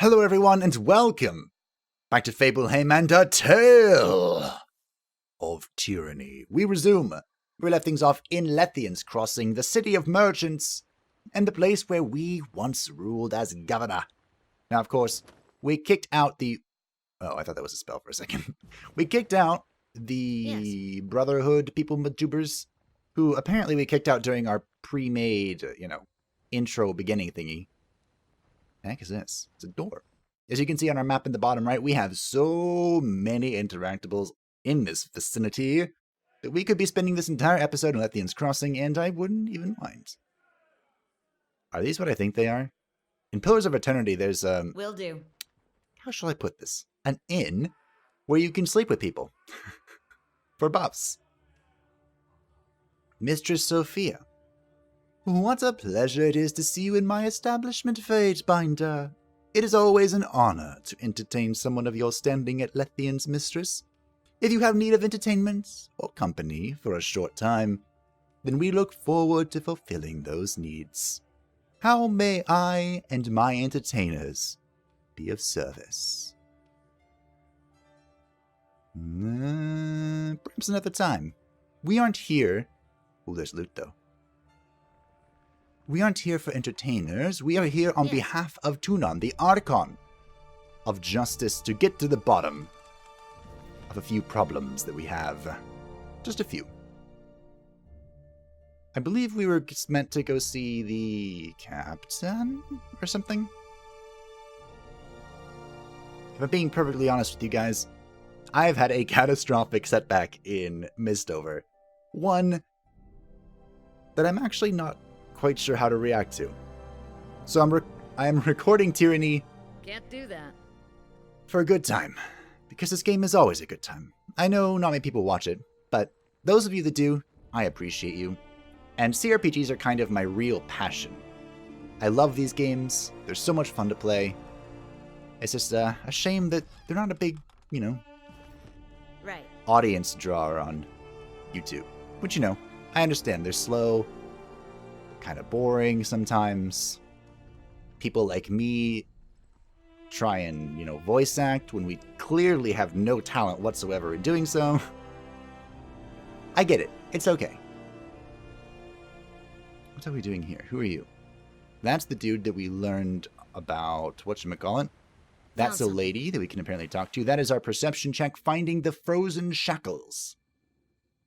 Hello everyone and welcome back to Fatebinder, A Tale of Tyranny. We resume. We left things off in Lethian's Crossing, the city of merchants, and the place where we once ruled as governor. Now, of course, we kicked out the... Oh, I thought that was a spell for a second. We kicked out the Brotherhood people Majubers, who apparently we kicked out during our pre-made, intro beginning thingy. The heck is this? It's a door. As you can see on our map in the bottom right, we have so many interactables in this vicinity that we could be spending this entire episode in Lethian's Crossing, and I wouldn't even mind. Are these what I think they are? In Pillars of Eternity, there's Will do. How shall I put this? An inn where you can sleep with people. For buffs. Mistress Sophia. What a pleasure it is to see you in my establishment, Fatebinder. It is always an honor to entertain someone of your standing at Lethian's mistress. If you have need of entertainment or company for a short time, then we look forward to fulfilling those needs. How may I and my entertainers be of service? Perhaps another time. We aren't here... Oh, there's loot, though. We aren't here for entertainers. We are here on behalf of Tunon, the Archon of Justice, to get to the bottom of a few problems that we have. Just a few. I believe we were meant to go see the captain or something. If I'm being perfectly honest with you guys, I've had a catastrophic setback in Mistover. One that I'm actually not quite sure how to react to. So I am recording Tyranny. Can't do that. For a good time. Because this game is always a good time. I know not many people watch it, but those of you that do, I appreciate you. And cRPGs are kind of my real passion. I love these games. They're so much fun to play. It's just a shame that they're not a big, Right. audience drawer on YouTube. Which, I understand. They're slow, kind of boring sometimes. People like me try and, voice act when we clearly have no talent whatsoever in doing so. I get it. It's okay. What are we doing here? Who are you? That's the dude that we learned about, whatchamacallit? That's a lady that we can apparently talk to. That is our perception check, finding the frozen shackles.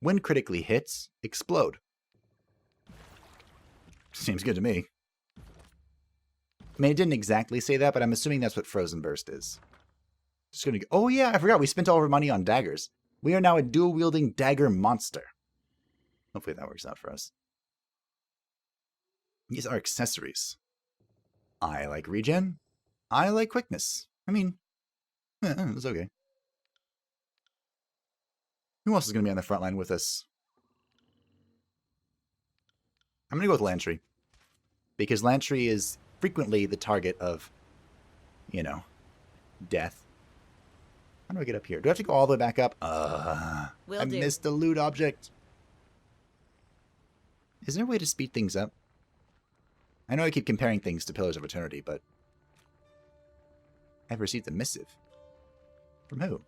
When critically hits, explode. Seems good to me. I mean, it didn't exactly say that, but I'm assuming that's what Frozen Burst is. Just gonna go. Oh yeah, I forgot. We spent all our money on daggers. We are now a dual-wielding dagger monster. Hopefully that works out for us. These are accessories. I like regen. I like quickness. I mean, it's okay. Who else is going to be on the front line with us? I'm going to go with Lantry. Because Lantry is frequently the target of, death. How do I get up here? Do I have to go all the way back up? I missed the loot object. Is there a way to speed things up? I know I keep comparing things to Pillars of Eternity, but I've received a missive. From who?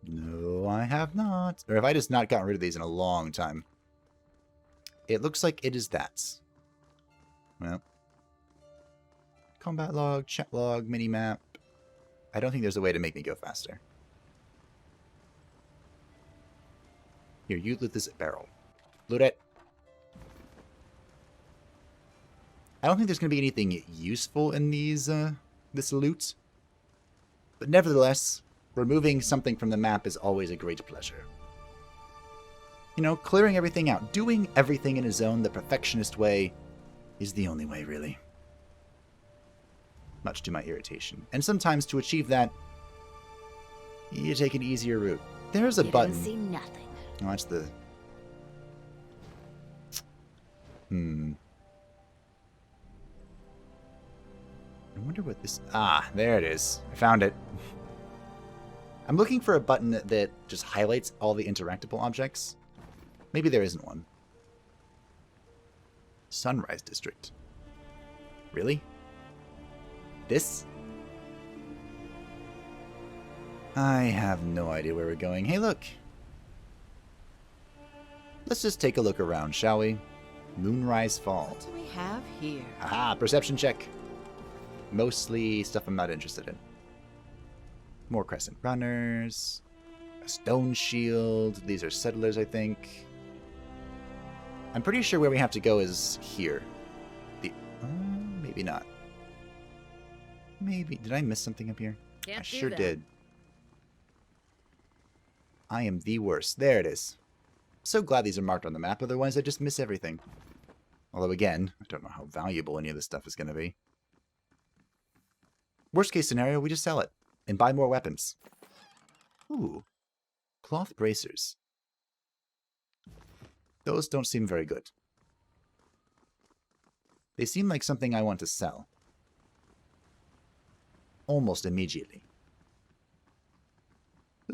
No, I have not. Or have I just not gotten rid of these in a long time? It looks like it is that. Well. Combat log, chat log, minimap. I don't think there's a way to make me go faster. Here, you loot this barrel. Loot it. I don't think there's going to be anything useful in these, this loot. But nevertheless, removing something from the map is always a great pleasure. Clearing everything out, doing everything in a zone the perfectionist way is the only way, really. Much to my irritation. And sometimes to achieve that, you take an easier route. There's a button. See nothing. Oh, that's the... I wonder what this... Ah, there it is. I found it. I'm looking for a button that just highlights all the interactable objects. Maybe there isn't one. Sunrise District. Really? This? I have no idea where we're going. Hey, look. Let's just take a look around, shall we? Moonrise Fall. What do we have here? Aha, perception check. Mostly stuff I'm not interested in. More Crescent Runners. A stone shield. These are settlers, I think. I'm pretty sure where we have to go is here. Maybe not. Maybe. Did I miss something up here? I sure did. I am the worst. There it is. So glad these are marked on the map, otherwise I just miss everything. Although again, I don't know how valuable any of this stuff is going to be. Worst case scenario, we just sell it and buy more weapons. Ooh. Cloth bracers. Those don't seem very good. They seem like something I want to sell. Almost immediately.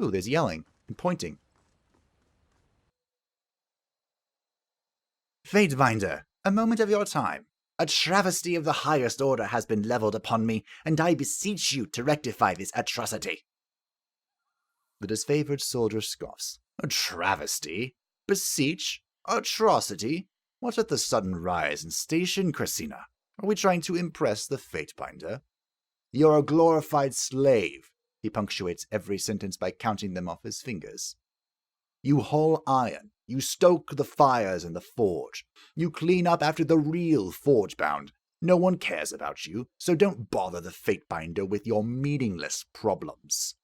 Ooh, there's yelling and pointing. Fatebinder, a moment of your time. A travesty of the highest order has been leveled upon me, and I beseech you to rectify this atrocity. The disfavored soldier scoffs. A travesty? Beseech? Atrocity? What at the sudden rise in station, Krasina? Are we trying to impress the Fatebinder? You're a glorified slave. He punctuates every sentence by counting them off his fingers. You haul iron. You stoke the fires in the forge. You clean up after the real forge-bound. No one cares about you, so don't bother the Fatebinder with your meaningless problems.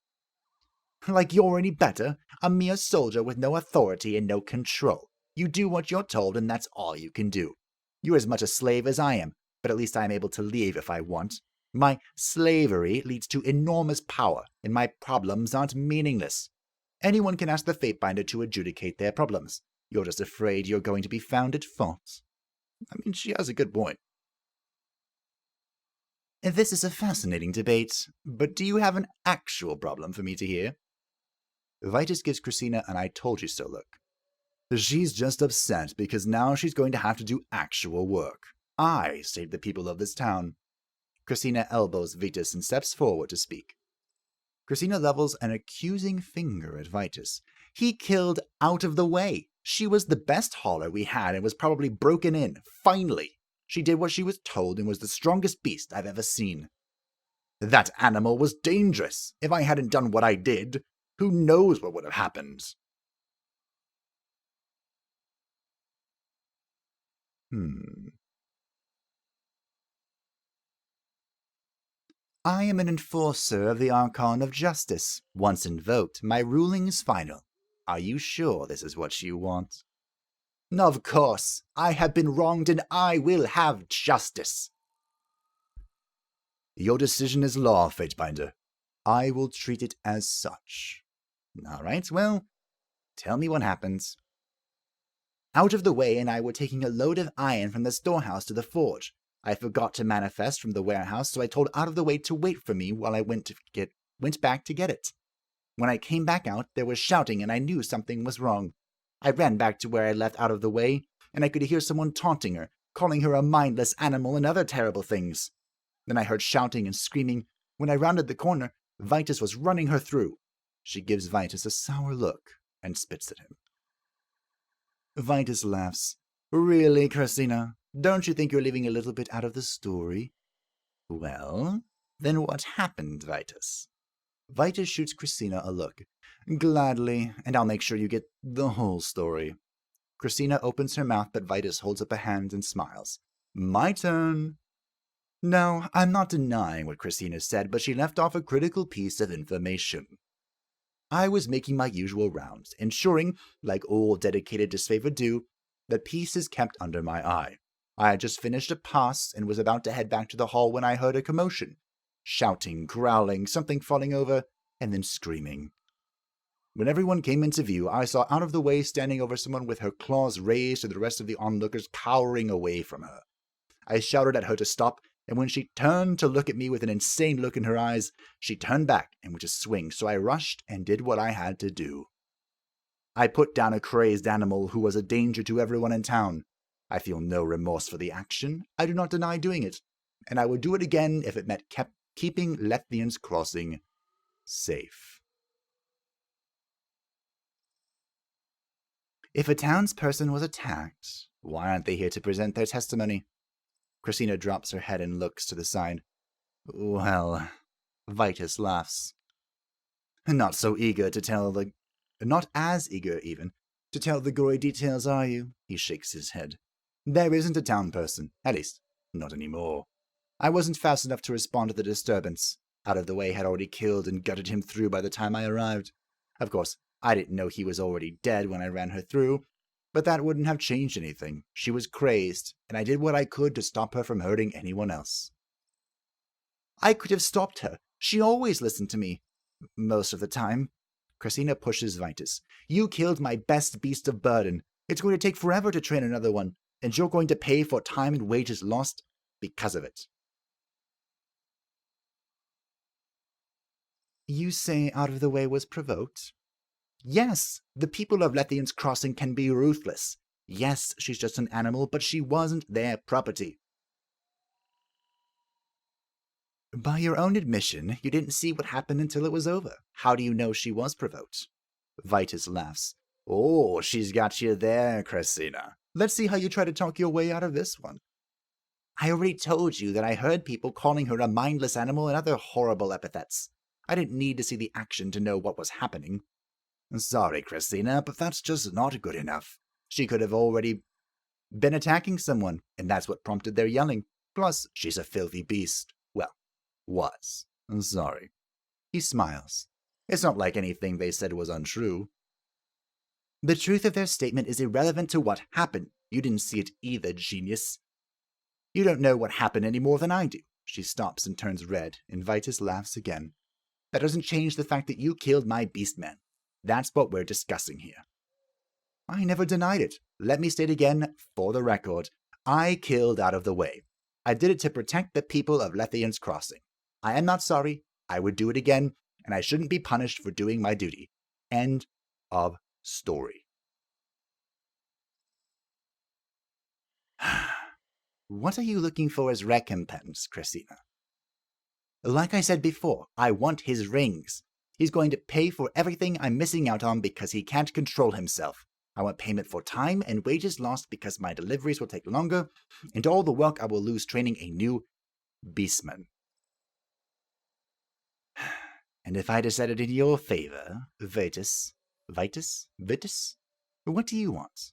Like you're any better, a mere soldier with no authority and no control. You do what you're told, and that's all you can do. You're as much a slave as I am, but at least I am able to leave if I want. My slavery leads to enormous power, and my problems aren't meaningless. Anyone can ask the Fatebinder to adjudicate their problems. You're just afraid you're going to be found at fault. I mean, she has a good point. This is a fascinating debate, but do you have an actual problem for me to hear? Vitus gives Krasina an I told you so look. She's just upset because now she's going to have to do actual work. I saved the people of this town. Krasina elbows Vitus and steps forward to speak. Krasina levels an accusing finger at Vitus. He killed out of the way. She was the best hauler we had and was probably broken in. Finally, she did what she was told and was the strongest beast I've ever seen. That animal was dangerous. If I hadn't done what I did, who knows what would have happened? I am an enforcer of the Archon of Justice. Once invoked, my ruling is final. Are you sure this is what you want? Of course. I have been wronged and I will have justice. Your decision is law, Fatebinder. I will treat it as such. All right, well, tell me what happens. Out of the way, and I were taking a load of iron from the storehouse to the forge. I forgot to manifest from the warehouse, so I told Out of the Way to wait for me while I went back to get it. When I came back out, there was shouting, and I knew something was wrong. I ran back to where I left Out of the Way, and I could hear someone taunting her, calling her a mindless animal and other terrible things. Then I heard shouting and screaming. When I rounded the corner, Vitus was running her through. She gives Vitus a sour look and spits at him. Vitus laughs. Really, Krasina? Don't you think you're leaving a little bit out of the story? Well, then what happened, Vitus? Vitus shoots Krasina a look. Gladly, and I'll make sure you get the whole story. Krasina opens her mouth, but Vitus holds up a hand and smiles. My turn. No, I'm not denying what Krasina said, but she left off a critical piece of information. I was making my usual rounds, ensuring, like all dedicated disfavored do, that peace is kept under my eye. I had just finished a pass and was about to head back to the hall when I heard a commotion. Shouting, growling, something falling over, and then screaming. When everyone came into view, I saw Out of the Way standing over someone with her claws raised and the rest of the onlookers cowering away from her. I shouted at her to stop, and when she turned to look at me with an insane look in her eyes, she turned back and went to swing, so I rushed and did what I had to do. I put down a crazed animal who was a danger to everyone in town. I feel no remorse for the action. I do not deny doing it. and I would do it again if it meant keeping Lethian's crossing safe. If a townsperson was attacked, why aren't they here to present their testimony? Christina drops her head and looks to the side. Well, Vitus laughs. Not so eager to tell the... Not as eager, even, to tell the gory details, are you? He shakes his head. There isn't a town person, at least, not anymore. I wasn't fast enough to respond to the disturbance. Out of the Way had already killed and gutted him through by the time I arrived. Of course, I didn't know he was already dead when I ran her through, but that wouldn't have changed anything. She was crazed, and I did what I could to stop her from hurting anyone else. I could have stopped her. She always listened to me. Most of the time. Christina pushes Vitus. You killed my best beast of burden. It's going to take forever to train another one, and you're going to pay for time and wages lost because of it. You say Out of the Way was provoked? Yes, the people of Lethian's Crossing can be ruthless. Yes, she's just an animal, but she wasn't their property. By your own admission, you didn't see what happened until it was over. How do you know she was provoked? Vitus laughs. Oh, she's got you there, Christina. Let's see how you try to talk your way out of this one. I already told you that I heard people calling her a mindless animal and other horrible epithets. I didn't need to see the action to know what was happening. Sorry, Christina, but that's just not good enough. She could have already been attacking someone, and that's what prompted their yelling. Plus, she's a filthy beast. Well, was. Sorry. He smiles. It's not like anything they said was untrue. The truth of their statement is irrelevant to what happened. You didn't see it either, genius. You don't know what happened any more than I do. She stops and turns red, and Vitus laughs again. That doesn't change the fact that you killed my beastman. That's what we're discussing here. I never denied it. Let me state again, for the record, I killed Out of the Way. I did it to protect the people of Lethian's Crossing. I am not sorry. I would do it again, and I shouldn't be punished for doing my duty. End of story. What are you looking for as recompense, Christina? Like I said before, I want his rings. He's going to pay for everything I'm missing out on because he can't control himself. I want payment for time and wages lost because my deliveries will take longer, and all the work I will lose training a new beastman. And if I decided in your favor, Vitus, what do you want?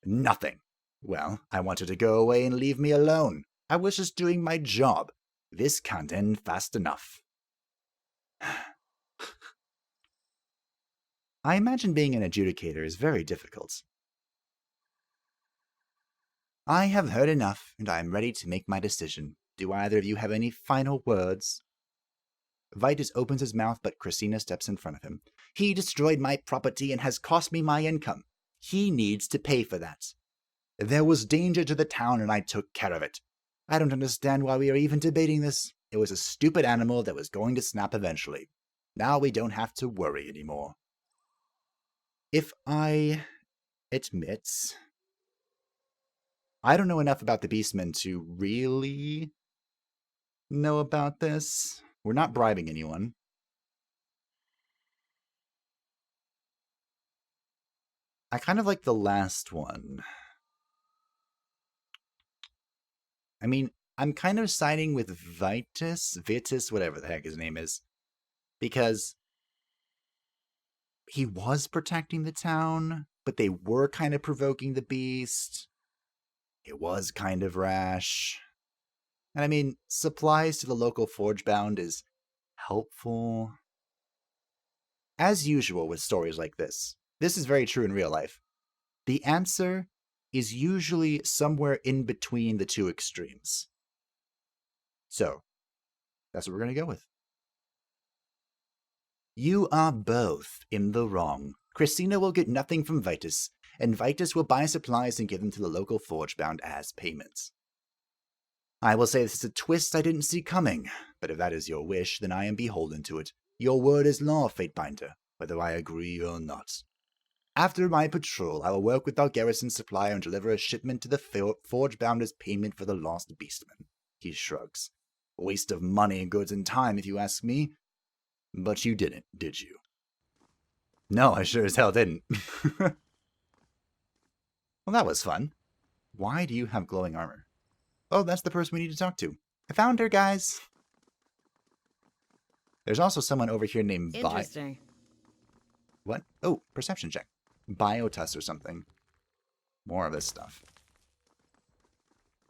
Nothing. Well, I want her to go away and leave me alone. I was just doing my job. This can't end fast enough. I imagine being an adjudicator is very difficult. I have heard enough, and I am ready to make my decision. Do either of you have any final words? Vitus opens his mouth, but Christina steps in front of him. He destroyed my property and has cost me my income. He needs to pay for that. There was danger to the town, and I took care of it. I don't understand why we are even debating this. It was a stupid animal that was going to snap eventually. Now we don't have to worry anymore. If I admit, I don't know enough about the Beastmen to really know about this. We're not bribing anyone. I kind of like the last one. I mean, I'm kind of siding with Vitus, whatever the heck his name is, because he was protecting the town, but they were kind of provoking the beast. It was kind of rash. And I mean, supplies to the local forge-bound is helpful. As usual with stories like this is very true in real life. The answer is usually somewhere in between the two extremes. So, that's what we're going to go with. You are both in the wrong. Christina will get nothing from Vitus, and Vitus will buy supplies and give them to the local forge-bound as payments. I will say this is a twist I didn't see coming, but if that is your wish, then I am beholden to it. Your word is law, Fatebinder, whether I agree or not. After my patrol, I will work with our garrison supplier and deliver a shipment to the Forge Bound as payment for the lost beastman. He shrugs. Waste of money, goods, and time, if you ask me. But you didn't, did you? No, I sure as hell didn't. Well, that was fun. Why do you have glowing armor? Oh, that's the person we need to talk to. I found her, guys. There's also someone over here named Interesting. What? Oh, perception check. Biotus or something. More of this stuff.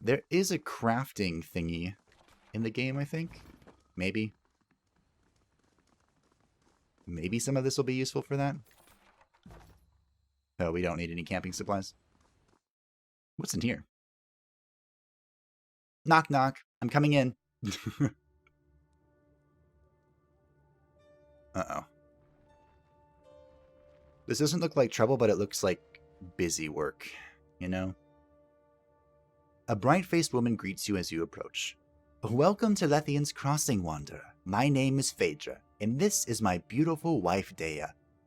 There is a crafting thingy in the game, I think. Maybe. Maybe some of this will be useful for that. Oh, we don't need any camping supplies. What's in here? Knock, knock. I'm coming in. Uh-oh. This doesn't look like trouble, but it looks like busy work, you know? A bright-faced woman greets you as you approach. Welcome to Lethian's Crossing, Wanderer. My name is Phaedra, and this is my beautiful wife, Dea.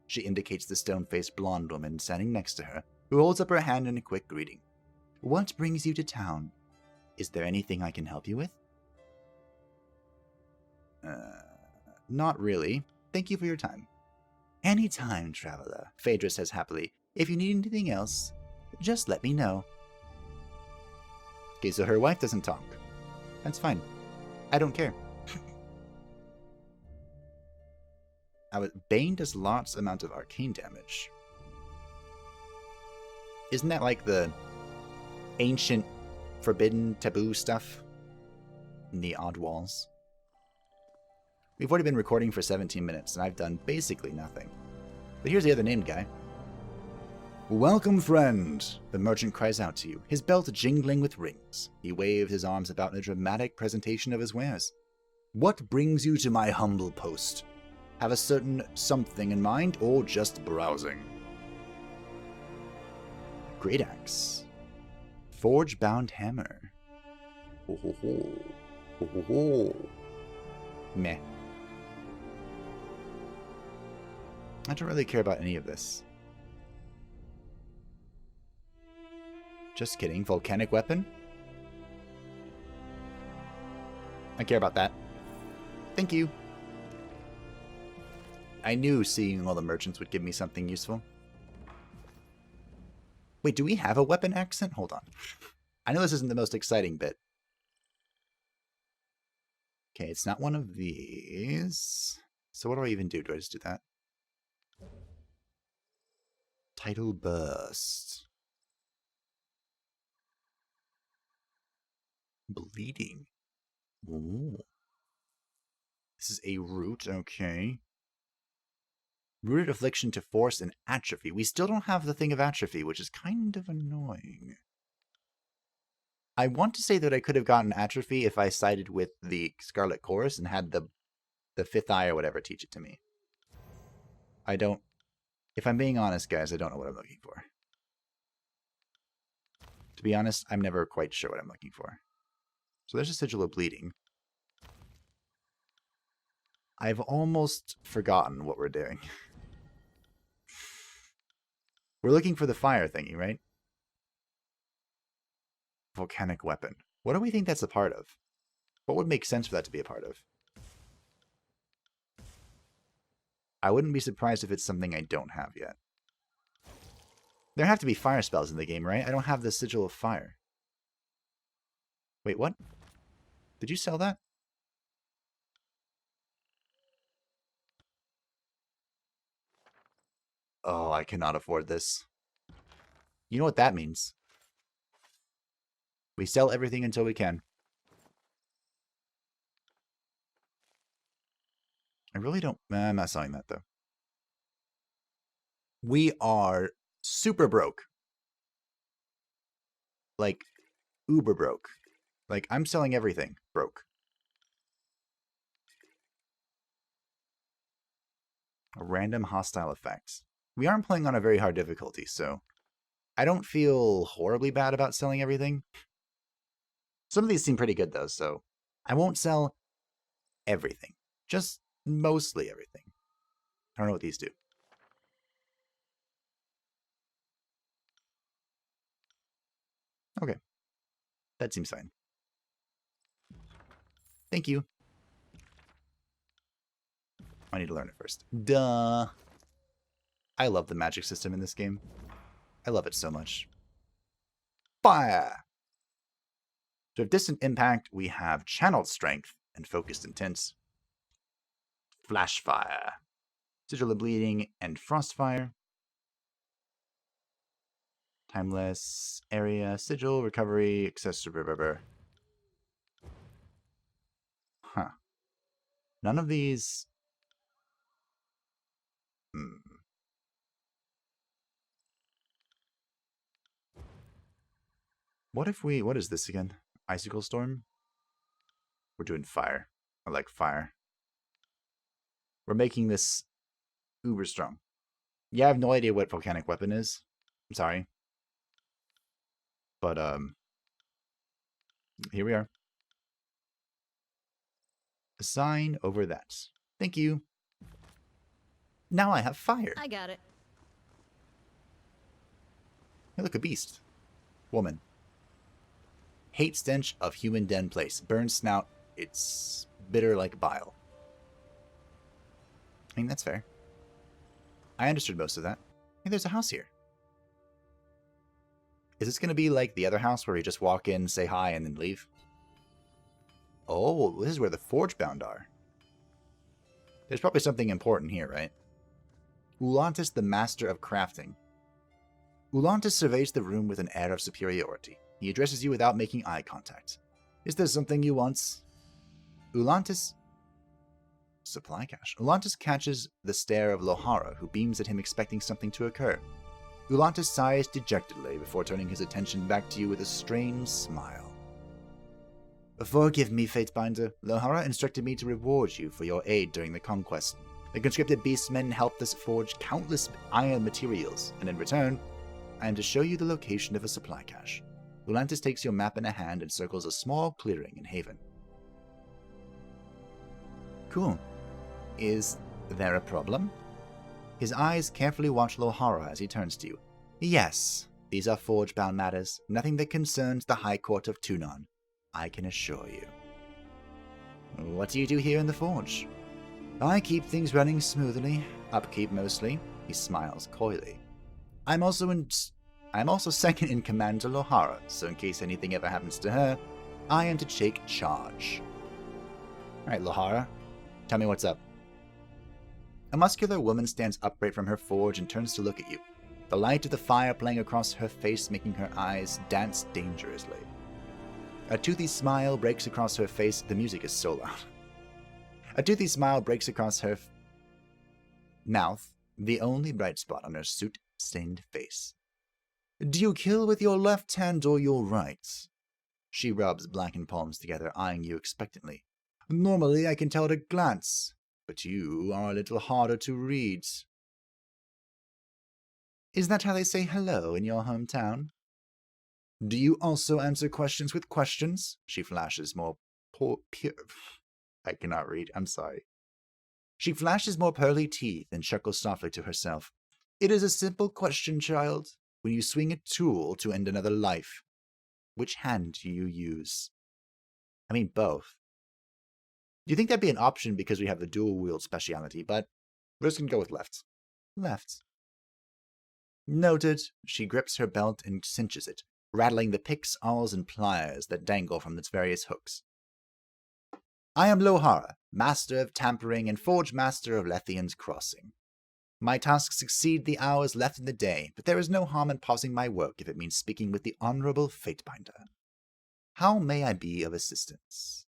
She indicates the stone-faced blonde woman standing next to her, who holds up her hand in a quick greeting. What brings you to town? Is there anything I can help you with? Not really. Thank you for your time. Anytime, traveler, Phaedra says happily. If you need anything else, just let me know. Okay, so her wife doesn't talk. That's fine. I don't care. Bane does lots amount of arcane damage. Isn't that like the ancient forbidden taboo stuff in the Odd Walls? We've already been recording for 17 minutes, and I've done basically nothing. But here's the other named guy. Welcome, friend, the merchant cries out to you, his belt jingling with rings. He waves his arms about in a dramatic presentation of his wares. What brings you to my humble post? Have a certain something in mind, or just browsing? Great axe. Forge-bound hammer. Ho ho ho. Ho ho ho. Meh. I don't really care about any of this. Just kidding. Volcanic weapon? I care about that. Thank you. I knew seeing all the merchants would give me something useful. Wait, do we have a weapon accent? Hold on. I know this isn't the most exciting bit. Okay, it's not one of these. So what do I even do? Do I just do that? Tidal burst. Bleeding. Ooh. This is a root, okay. Rooted affliction to force and atrophy. We still don't have the thing of atrophy, which is kind of annoying. I want to say that I could have gotten atrophy if I sided with the Scarlet Chorus and had the fifth eye or whatever teach it to me. I don't... If I'm being honest, guys, I don't know what I'm looking for. To be honest, I'm never quite sure what I'm looking for. So there's a sigil of bleeding. I've almost forgotten what we're doing. We're looking for the fire thingy, right? Volcanic weapon. What do we think that's a part of? What would make sense for that to be a part of? I wouldn't be surprised if it's something I don't have yet. There have to be fire spells in the game, right? I don't have the sigil of fire. Wait, what? Did you sell that? Oh, I cannot afford this. You know what that means. We sell everything until we can. I really don't... I'm not selling that, though. We are super broke. Like, uber broke. Like, I'm selling everything broke. A random hostile effect. We aren't playing on a very hard difficulty, so I don't feel horribly bad about selling everything. Some of these seem pretty good, though, so I won't sell everything. Just mostly everything. I don't know what these do. Okay. That seems fine. Thank you. I need to learn it first. Duh. I love the magic system in this game. I love it so much. Fire! So if distant impact, we have channeled strength and focused intense. Flash fire. Sigil of bleeding and frost fire. Timeless area, sigil, recovery, accessory. Huh. None of these. What if we. What is this again? Icicle storm? We're doing fire. I like fire. We're making this uber strong. Yeah, I have no idea what volcanic weapon is. I'm sorry. But, here we are. Assign over that. Thank you. Now I have fire. I got it. Hey, look, a beast. Woman. Hate stench of human den place. Burn snout. It's bitter like bile. I mean, that's fair. I understood most of that. Hey, there's a house here. Is this going to be like the other house where we just walk in, say hi, and then leave? Oh, this is where the Forgebound are. There's probably something important here, right? Ulantis, the master of crafting. Ulantis surveys the room with an air of superiority. He addresses you without making eye contact. Is there something you want? Ulantis... Supply cache. Ulantis catches the stare of Lohara, who beams at him expecting something to occur. Ulantis sighs dejectedly before turning his attention back to you with a strange smile. Forgive me, Fatebinder. Lohara instructed me to reward you for your aid during the conquest. The conscripted beastmen helped us forge countless iron materials, and in return, I am to show you the location of a supply cache. Ulantis takes your map in a hand and circles a small clearing in Haven. Cool. Is there a problem? His eyes carefully watch Lohara as he turns to you. Yes, these are forge-bound matters, nothing that concerns the High Court of Tunon, I can assure you. What do you do here in the forge? I keep things running smoothly, upkeep mostly. He smiles coyly. I'm also second in command to Lohara, so in case anything ever happens to her, I am to take charge. Alright, Lohara, tell me what's up. A muscular woman stands upright from her forge and turns to look at you, the light of the fire playing across her face making her eyes dance dangerously. A toothy smile breaks across her face. The music is so loud. A toothy smile breaks across her mouth, the only bright spot on her soot-stained face. Do you kill with your left hand or your right? She rubs blackened palms together, eyeing you expectantly. Normally I can tell at a glance, but you are a little harder to read. Is that how they say hello in your hometown? Do you also answer questions with questions? She flashes more pure... I cannot read, I'm sorry. She flashes more pearly teeth and chuckles softly to herself. It is a simple question, child. When you swing a tool to end another life, which hand do you use? I mean, both. You'd think that'd be an option because we have the dual-wield speciality, but we're just going to go with left. Left. Noted. She grips her belt and cinches it, rattling the picks, awls, and pliers that dangle from its various hooks. I am Lohara, master of tampering and forge master of Lethian's crossing. My tasks exceed the hours left in the day, but there is no harm in pausing my work if it means speaking with the Honorable Fatebinder. How may I be of assistance?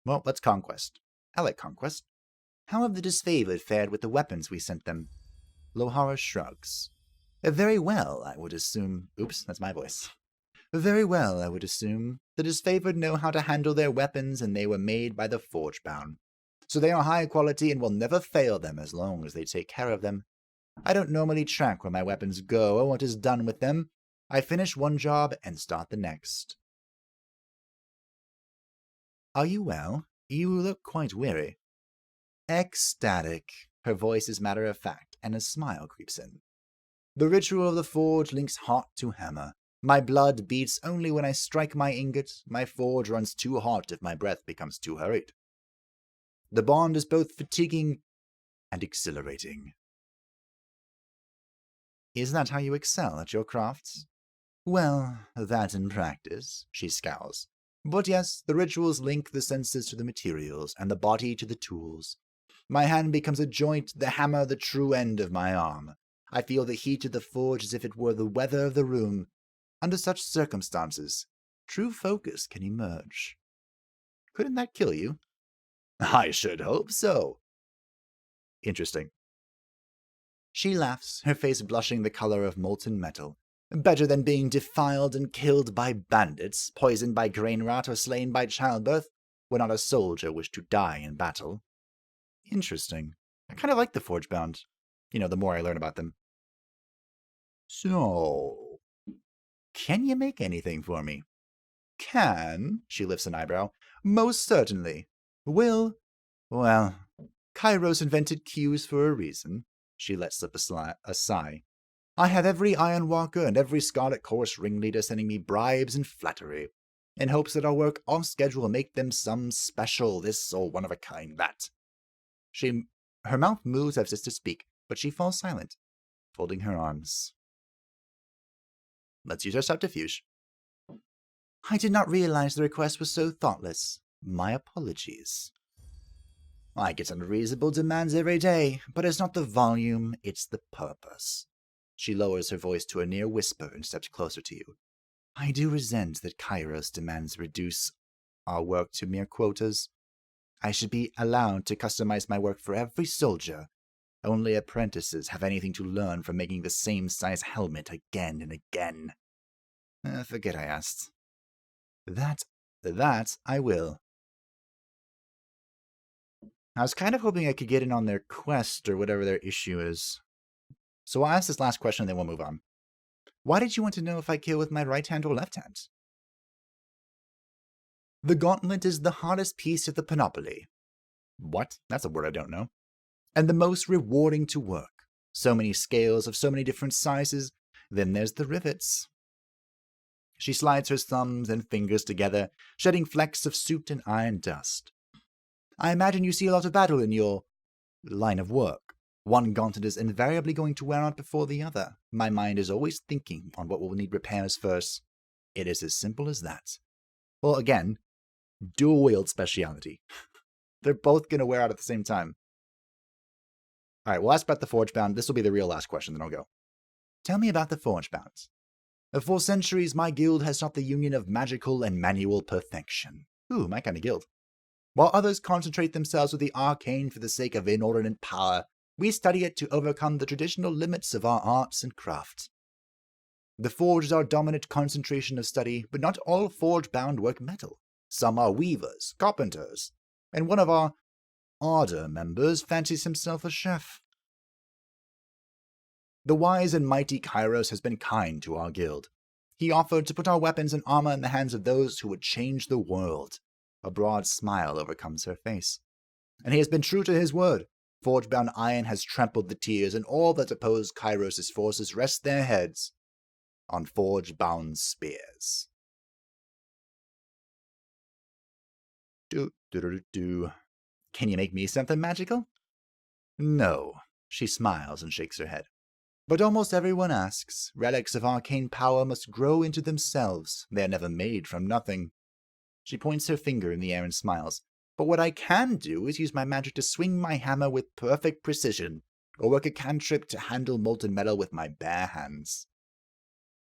Well, let's conquest. I like conquest. How have the disfavored fared with the weapons we sent them? Lohara shrugs. Very well, I would assume. Oops, that's my voice. Very well, I would assume. The disfavored know how to handle their weapons, and they were made by the Forgebound. So they are high quality and will never fail them as long as they take care of them. I don't normally track where my weapons go or what is done with them. I finish one job and start the next. Are you well? You look quite weary. Ecstatic. Her voice is matter-of-fact, and a smile creeps in. The ritual of the forge links heart to hammer. My blood beats only when I strike my ingot. My forge runs too hot if my breath becomes too hurried. The bond is both fatiguing and exhilarating. Is that how you excel at your crafts? Well, that in practice, she scowls. But yes, the rituals link the senses to the materials, and the body to the tools. My hand becomes a joint, the hammer the true end of my arm. I feel the heat of the forge as if it were the weather of the room. Under such circumstances, true focus can emerge. Couldn't that kill you? I should hope so. Interesting. She laughs, her face blushing the color of molten metal. Better than being defiled and killed by bandits, poisoned by grain rot, or slain by childbirth, when not a soldier wished to die in battle. Interesting. I kind of like the Forgebound. The more I learn about them. So, can you make anything for me? Can? She lifts an eyebrow. Most certainly. Well, Kryos invented cues for a reason. She lets slip a sigh. I have every Ironwalker and every Scarlet Course ringleader sending me bribes and flattery, in hopes that our work off schedule will make them some special this or one of a kind that. Her mouth moves as if to speak, but she falls silent, folding her arms. Let's use our subterfuge. I did not realize the request was so thoughtless. My apologies. I get unreasonable demands every day, but it's not the volume, it's the purpose. She lowers her voice to a near whisper and steps closer to you. I do resent that Kryos demands reduce our work to mere quotas. I should be allowed to customize my work for every soldier. Only apprentices have anything to learn from making the same size helmet again and again. Forget I asked. That I will. I was kind of hoping I could get in on their quest or whatever their issue is. So I'll ask this last question and then we'll move on. Why did you want to know if I kill with my right hand or left hand? The gauntlet is the hardest piece of the panoply. What? That's a word I don't know. And the most rewarding to work. So many scales of so many different sizes. Then there's the rivets. She slides her thumbs and fingers together, shedding flecks of soot and iron dust. I imagine you see a lot of battle in your line of work. One gauntlet is invariably going to wear out before the other. My mind is always thinking on what will need repairs first. It is as simple as that. Well, again, dual-wield speciality. They're both going to wear out at the same time. Alright, we'll ask about the Forgebound. This will be the real last question, then I'll go. Tell me about the Forgebound. For centuries, my guild has sought the union of magical and manual perfection. Ooh, my kind of guild. While others concentrate themselves with the arcane for the sake of inordinate power, we study it to overcome the traditional limits of our arts and crafts. The forge is our dominant concentration of study, but not all forge-bound work metal. Some are weavers, carpenters, and one of our Order members fancies himself a chef. The wise and mighty Kryos has been kind to our guild. He offered to put our weapons and armor in the hands of those who would change the world. A broad smile overcomes her face. And he has been true to his word. Forge-bound iron has trampled the tears, and all that oppose Kryos' forces rest their heads on forge-bound spears. Can you make me something magical? No. She smiles and shakes her head. But almost everyone asks. Relics of arcane power must grow into themselves. They are never made from nothing. She points her finger in the air and smiles. But what I can do is use my magic to swing my hammer with perfect precision, or work a cantrip to handle molten metal with my bare hands.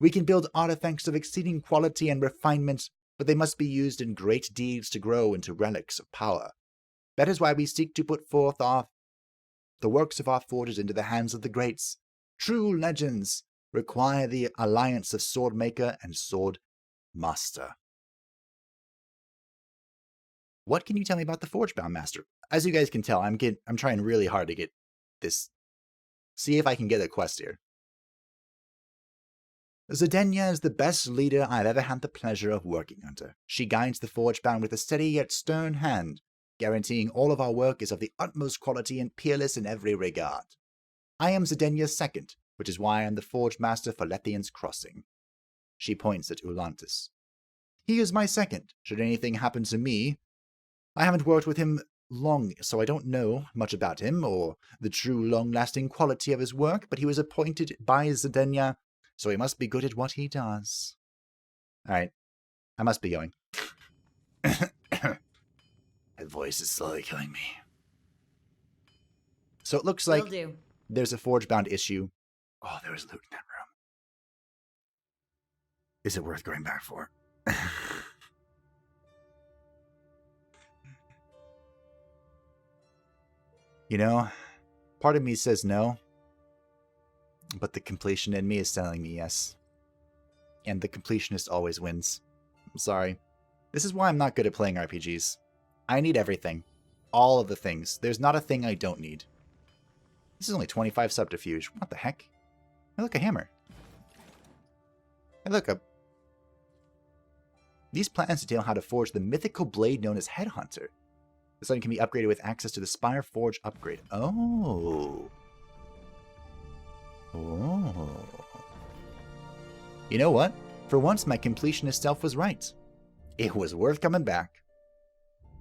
We can build artifacts of exceeding quality and refinement, but they must be used in great deeds to grow into relics of power. That is why we seek to put forth the works of our forges into the hands of the greats. True legends require the alliance of swordmaker and sword master. What can you tell me about the Forgebound Master? As you guys can tell, I'm trying really hard to get this. See if I can get a quest here. Zedenya is the best leader I've ever had the pleasure of working under. She guides the Forgebound with a steady yet stern hand, guaranteeing all of our work is of the utmost quality and peerless in every regard. I am Zedenia's second, which is why I am the Forge Master for Lethian's Crossing. She points at Ulantis. He is my second, should anything happen to me. I haven't worked with him long, so I don't know much about him, or the true long-lasting quality of his work, but he was appointed by Zedenia, so he must be good at what he does. Alright, I must be going. My voice is slowly killing me. So it looks like there's a Forge-bound issue. Oh, there was loot in that room. Is it worth going back for? You know, part of me says no, but the completion in me is telling me yes. And the completionist always wins. I'm sorry. This is why I'm not good at playing RPGs. I need everything. All of the things. There's not a thing I don't need. This is only 25 subterfuge. What the heck? Hey, look, a hammer. Hey, look, These plans detail how to forge the mythical blade known as Headhunter. This item can be upgraded with access to the Spire Forge upgrade. Oh. Oh. You know what? For once, my completionist self was right. It was worth coming back.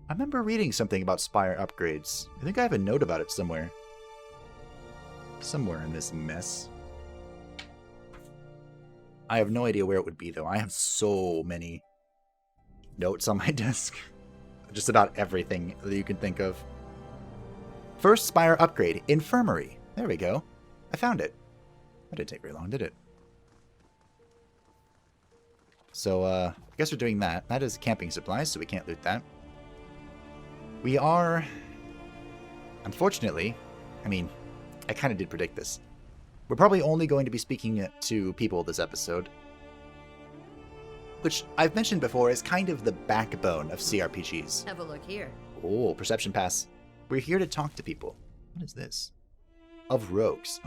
I remember reading something about Spire upgrades. I think I have a note about it somewhere. Somewhere in this mess. I have no idea where it would be, though. I have so many notes on my desk. Just about everything that you can think of. First Spire upgrade, Infirmary. There we go. I found it. That didn't take very long, did it? So, I guess we're doing that. That is camping supplies, so we can't loot that. We are... Unfortunately, I mean, I kind of did predict this. We're probably only going to be speaking to people this episode. Which I've mentioned before is kind of the backbone of cRPGs. Have a look here. Oh, perception pass. We're here to talk to people. What is this? Of rogues.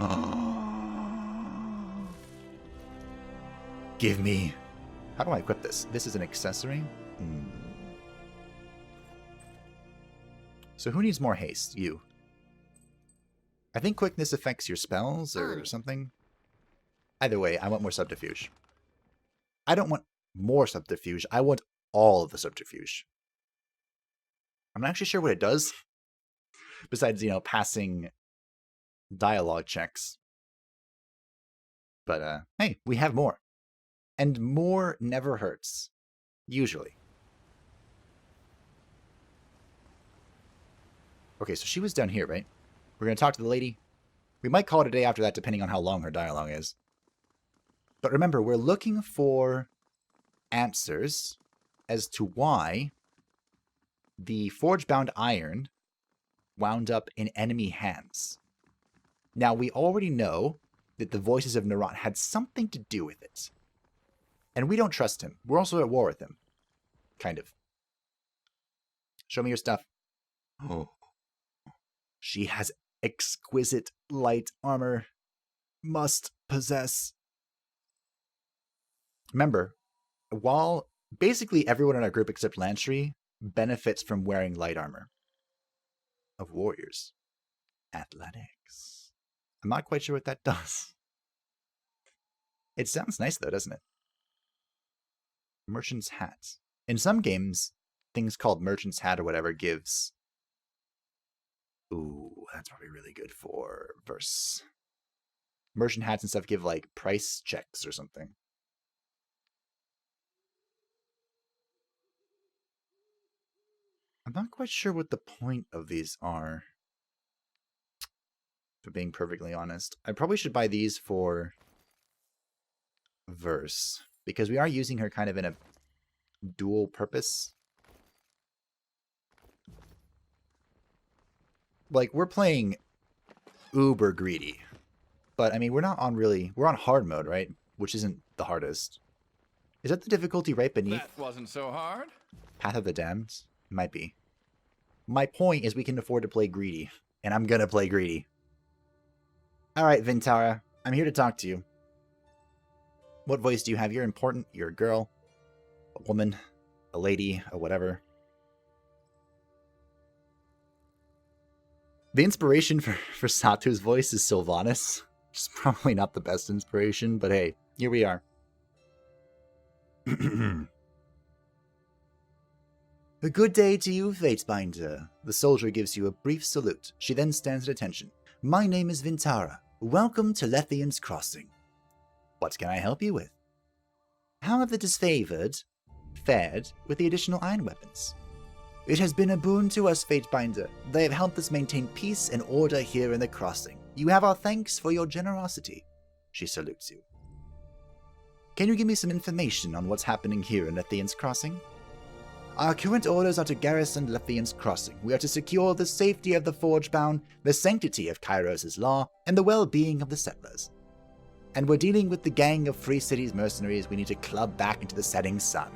Give me... How do I equip this? This is an accessory? So who needs more haste? You. I think quickness affects your spells or something. Either way, I want more subterfuge. I don't want more subterfuge. I want all of the subterfuge. I'm not actually sure what it does. Besides, you know, passing dialogue checks. But, hey, we have more. And more never hurts. Usually. Okay, so she was down here, right? We're going to talk to the lady. We might call it a day after that, depending on how long her dialogue is. But remember, we're looking for answers as to why the forge-bound iron wound up in enemy hands. Now, we already know that the voices of Nerat had something to do with it. And we don't trust him. We're also at war with him. Kind of. Show me your stuff. Oh. She has exquisite light armor. Must possess. Remember, while basically everyone in our group except Lantry benefits from wearing light armor. Of warriors. Athletics. I'm not quite sure what that does. It sounds nice though, doesn't it? Merchant's Hat. In some games, things called Merchant's Hat or whatever gives... Ooh, that's probably really good for verse. Merchant hats and stuff give, like, price checks or something. I'm not quite sure what the point of these are. For being perfectly honest. I probably should buy these for verse. Because we are using her kind of in a dual purpose. Like, we're playing uber greedy. But, I mean, we're not on really... We're on hard mode, right? Which isn't the hardest. Is that the difficulty right beneath? That wasn't so hard. Path of the Damned? Might be. My point is we can afford to play greedy. And I'm gonna play greedy. Alright, Vintara. I'm here to talk to you. What voice do you have? You're important. You're a girl. A woman. A lady. A whatever. The inspiration for Satu's voice is Sylvanas. Which is probably not the best inspiration, but hey, here we are. A good day to you, Fatebinder. The soldier gives you a brief salute. She then stands at attention. My name is Vintara. Welcome to Lethian's Crossing. What can I help you with? How have the disfavored fared with the additional iron weapons? It has been a boon to us, Fatebinder. They have helped us maintain peace and order here in the crossing. You have our thanks for your generosity. She salutes you. Can you give me some information on what's happening here in Lethian's Crossing? Our current orders are to garrison Lethian's Crossing. We are to secure the safety of the Forgebound, the sanctity of Kryos' law, and the well-being of the settlers. And we're dealing with the gang of Free City's mercenaries we need to club back into the setting sun.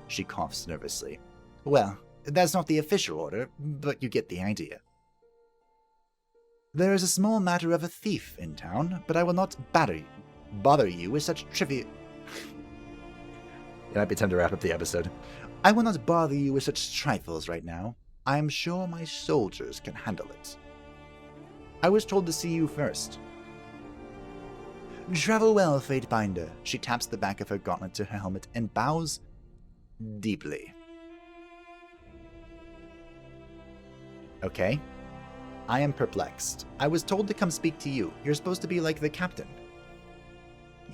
She coughs nervously. Well, that's not the official order, but you get the idea. There is a small matter of a thief in town, but I will not bother you with such trivia. It might be time to wrap up the episode. I will not bother you with such trifles right now. I am sure my soldiers can handle it. I was told to see you first. Travel well, Fatebinder. She taps the back of her gauntlet to her helmet and bows deeply. Okay. I am perplexed. I was told to come speak to you. You're supposed to be like the captain.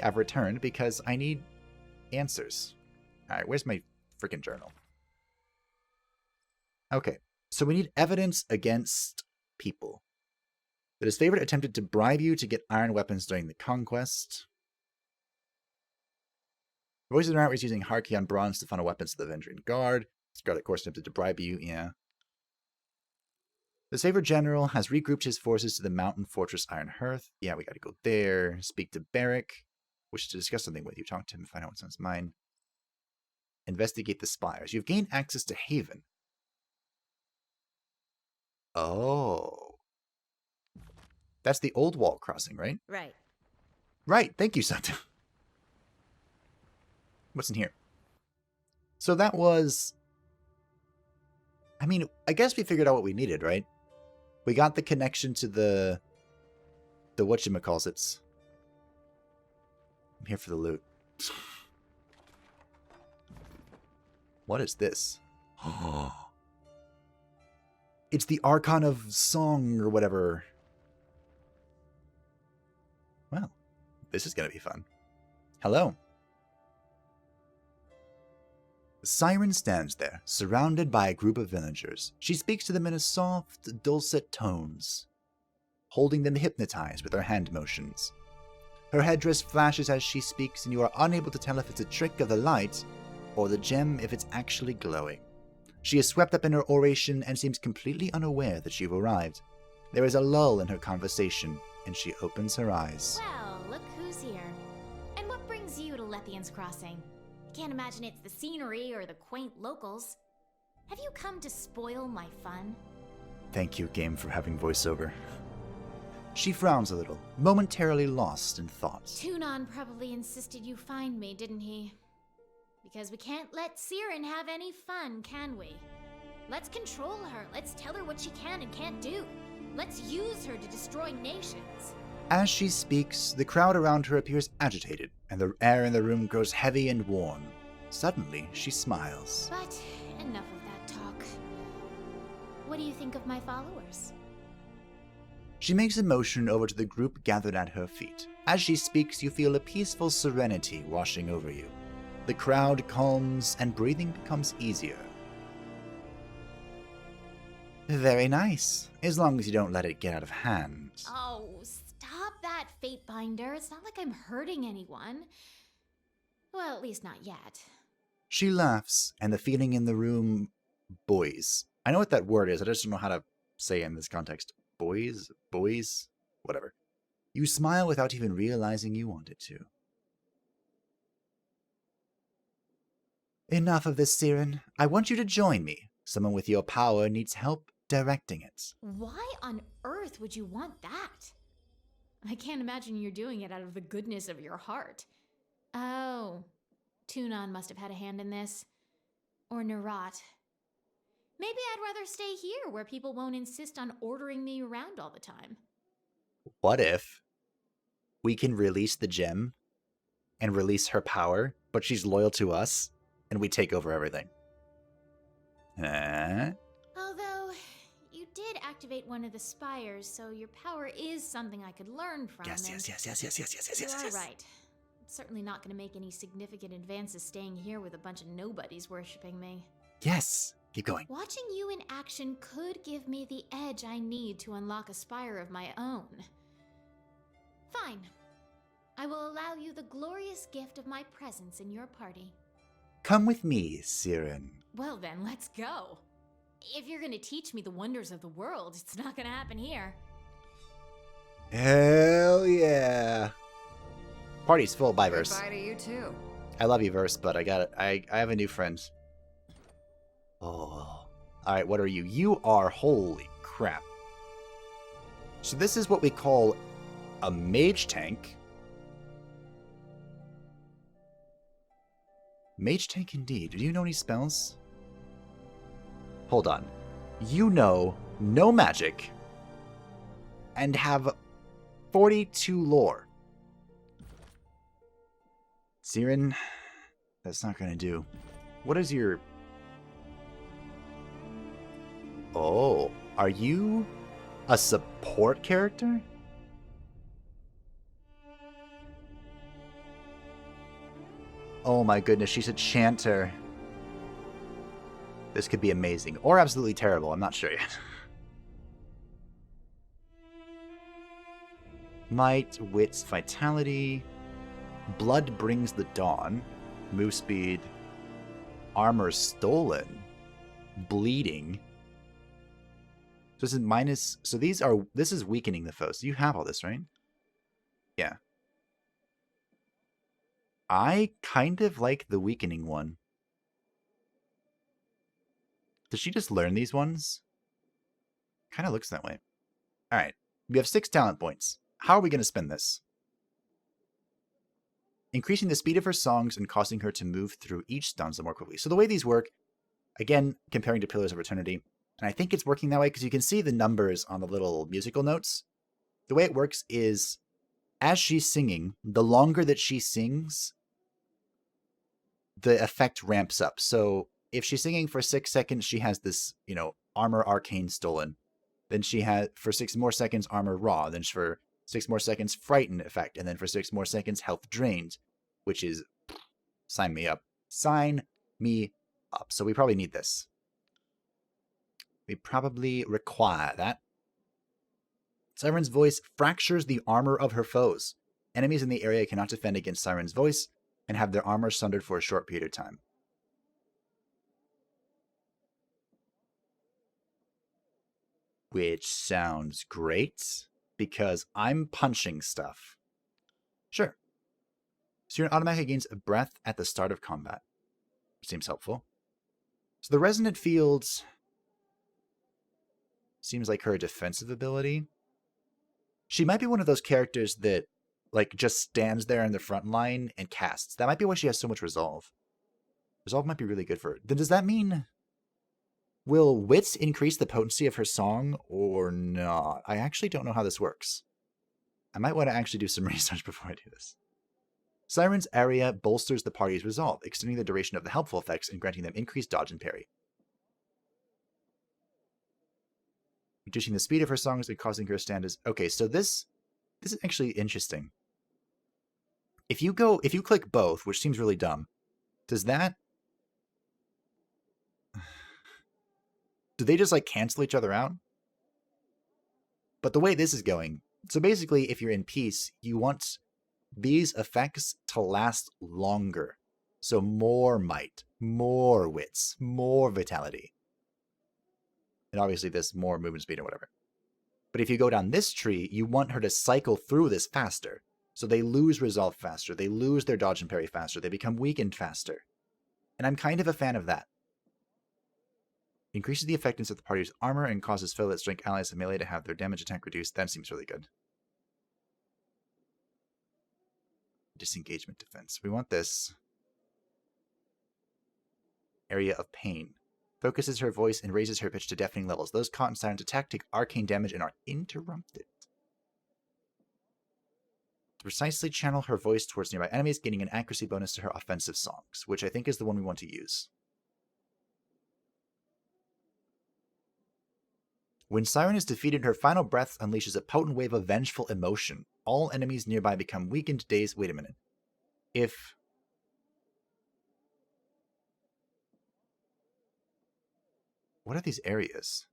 I've returned because I need answers. Alright, where's my freaking journal? Okay, so we need evidence against people. That his favorite attempted to bribe you to get iron weapons during the conquest. Voices of the was using Harkion bronze to funnel weapons to the Vendrian Guard. Scarlet Course attempted to bribe you, yeah. The Saber General has regrouped his forces to the mountain fortress Iron Hearth. Yeah, we gotta go there. Speak to Barrick. Wishes to discuss something with you. Talk to him, find out what's on his mind. Investigate the spires. You've gained access to Haven. Oh. That's the old wall crossing, right? Right. Right, thank you, Satu. What's in here? So that was... I mean, I guess we figured out what we needed, right? We got the connection to the whatchamacallits. I'm here for the loot. What is this? It's the Archon of Song or whatever. Well, this is going to be fun. Hello. Siren stands there, surrounded by a group of villagers. She speaks to them in a soft, dulcet tones, holding them hypnotized with her hand motions. Her headdress flashes as she speaks, and you are unable to tell if it's a trick of the light or the gem if it's actually glowing. She is swept up in her oration and seems completely unaware that you've arrived. There is a lull in her conversation, and she opens her eyes. Well, look who's here. And what brings you to Lethian's Crossing? Can't imagine it's the scenery or the quaint locals. Have you come to spoil my fun? Thank you, game, for having voiceover. She frowns a little, momentarily lost in thought. Tunon probably insisted you find me, didn't he? Because we can't let Siren have any fun, can we? Let's control her. Let's tell her what she can and can't do. Let's use her to destroy nations. As she speaks, the crowd around her appears agitated, and the air in the room grows heavy and warm. Suddenly, she smiles. But enough of that talk. What do you think of my followers? She makes a motion over to the group gathered at her feet. As she speaks, you feel a peaceful serenity washing over you. The crowd calms, and breathing becomes easier. Very nice, as long as you don't let it get out of hand. Oh, stop that, Fatebinder. It's not like I'm hurting anyone. Well, at least not yet. She laughs, and the feeling in the room buoys. I know what that word is, I just don't know how to say it in this context. Boys? Whatever. You smile without even realizing you wanted to. Enough of this, Siren. I want you to join me. Someone with your power needs help directing it. Why on earth would you want that? I can't imagine you're doing it out of the goodness of your heart. Oh, Tunon must have had a hand in this. Or Nerat. Maybe I'd rather stay here where people won't insist on ordering me around all the time. What if we can release the gem and release her power, but she's loyal to us, and we take over everything? Although, you did activate one of the spires, so your power is something I could learn from. Yes. You are right. It's certainly not going to make any significant advances staying here with a bunch of nobodies worshipping me. Yes. Keep going. Watching you in action could give me the edge I need to unlock a spire of my own. Fine. I will allow you the glorious gift of my presence in your party. Come with me, Siren. Well then, let's go. If you're gonna teach me the wonders of the world, it's not gonna happen here. Hell yeah. Party's full. Bye, Verse. Goodbye to you too. I love you, Verse, but I have a new friend. Oh. Alright, what are you? You are, holy crap. So this is what we call a mage tank. Mage tank indeed. Do you know any spells? Hold on. You know no magic and have 42 lore. Siren, that's not gonna do. What is your... Oh, are you a support character? Oh my goodness, she's a Chanter. This could be amazing. Or absolutely terrible, I'm not sure yet. Might, Wits, Vitality. Blood brings the dawn. Move speed. Armor stolen. Bleeding. So this is minus... So this is weakening the foe. So you have all this, right? Yeah. I kind of like the weakening one. Does she just learn these ones? Kind of looks that way. Alright. We have 6 talent points. How are we going to spend this? Increasing the speed of her songs and causing her to move through each stanza more quickly. So the way these work, again, comparing to Pillars of Eternity, and I think it's working that way because you can see the numbers on the little musical notes. The way it works is, as she's singing, the longer that she sings, the effect ramps up. So if she's singing for 6 seconds, she has this, armor arcane stolen. Then she has, for 6 more seconds, armor raw. Then for 6 more seconds, frighten effect. And then for 6 more seconds, health drained. Which is, sign me up. Sign me up. So we probably need this. We probably require that. Siren's voice fractures the armor of her foes. Enemies in the area cannot defend against Siren's voice and have their armor sundered for a short period of time. Which sounds great, because I'm punching stuff. Sure. Siren automatically gains a breath at the start of combat. Seems helpful. So the resonant fields seems like her defensive ability. She might be one of those characters that just stands there in the front line and casts. That might be why she has so much resolve. Resolve might be really good for her. Then does that mean... Will Wits increase the potency of her song or not? I actually don't know how this works. I might want to actually do some research before I do this. Siren's area bolsters the party's resolve, extending the duration of the helpful effects and granting them increased dodge and parry. Reducing the speed of her songs and causing her to stand as... Okay, so this is actually interesting. If you click both, which seems really dumb, does that... Do they just cancel each other out? But the way this is going... So basically, if you're in peace, you want these effects to last longer. So more might, more wits, more vitality. And obviously this more movement speed or whatever. But if you go down this tree, you want her to cycle through this faster. So they lose resolve faster, they lose their dodge and parry faster, they become weakened faster. And I'm kind of a fan of that. Increases the effectiveness of the party's armor and causes fellow strength allies and melee to have their damage attack reduced. That seems really good. Disengagement defense. We want this. Area of pain. focuses her voice and raises her pitch to deafening levels. Those caught in Siren's attack take arcane damage and are interrupted. To precisely channel her voice towards nearby enemies, gaining an accuracy bonus to her offensive songs, which I think is the one we want to use. When Siren is defeated, her final breath unleashes a potent wave of vengeful emotion. All enemies nearby become weakened, dazed. Wait a minute. If... What are these areas?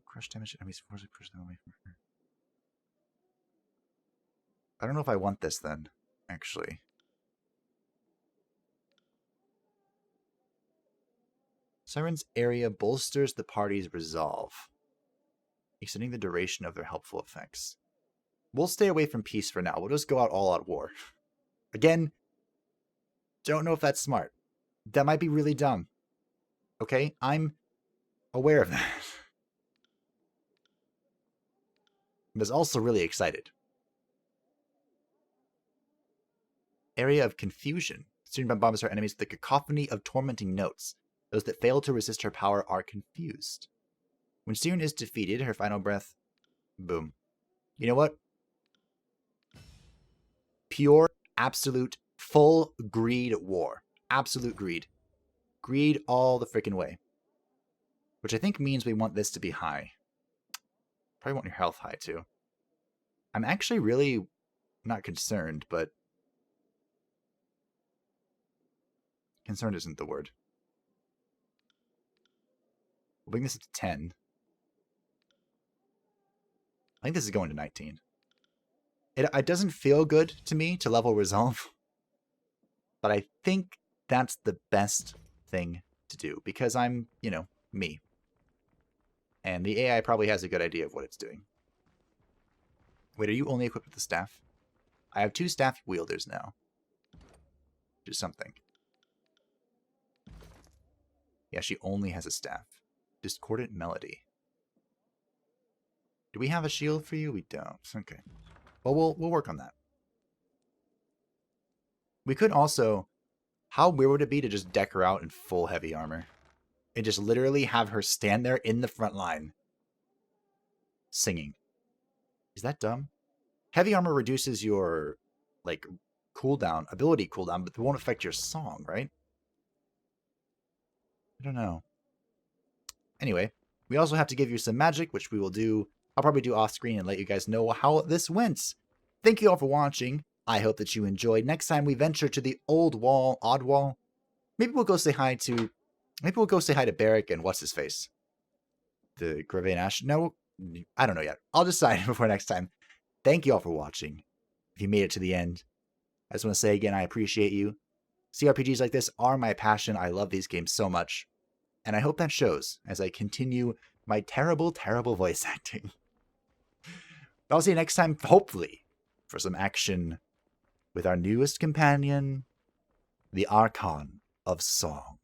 Crush damage enemies, forcibly push them away from her. I don't know if I want this then, actually. Siren's area bolsters the party's resolve, extending the duration of their helpful effects. We'll stay away from peace for now. We'll just go out all out war. Again, don't know if that's smart. That might be really dumb. Okay? I'm aware of that. I was also really excited. Area of confusion. Siren bombs her enemies with a cacophony of tormenting notes. Those that fail to resist her power are confused. When Siren is defeated, her final breath... Boom. You know what? Pure, absolute, full greed war. Absolute greed. Greed all the freaking way. Which I think means we want this to be high. Probably want your health high, too. I'm actually really not concerned, but... Concerned isn't the word. We'll bring this up to 10. I think this is going to 19. It doesn't feel good to me to level resolve. But I think that's the best thing to do. Because I'm, you know, me. And the AI probably has a good idea of what it's doing. Wait, are you only equipped with the staff? I have 2 staff wielders now. Do something. Yeah, she only has a staff. Discordant melody. Do we have a shield for you? We don't. Okay. Well, we'll work on that. We could also... How weird would it be to just deck her out in full heavy armor? And just literally have her stand there in the front line. Singing. Is that dumb? Heavy armor reduces your, like, cooldown, ability cooldown, but it won't affect your song, right? I don't know. Anyway, we also have to give you some magic, which we will do. I'll probably do off screen and let you guys know how this went. Thank you all for watching. I hope that you enjoyed. Next time we venture to the old wall, odd wall. Maybe we'll go say hi to Barrick and what's his face? The Grave Ash? No, I don't know yet. I'll decide before next time. Thank you all for watching. If you made it to the end, I just want to say again, I appreciate you. cRPGs like this are my passion. I love these games so much. And I hope that shows as I continue my terrible, terrible voice acting. I'll see you next time, hopefully, for some action with our newest companion, the Archon of Song.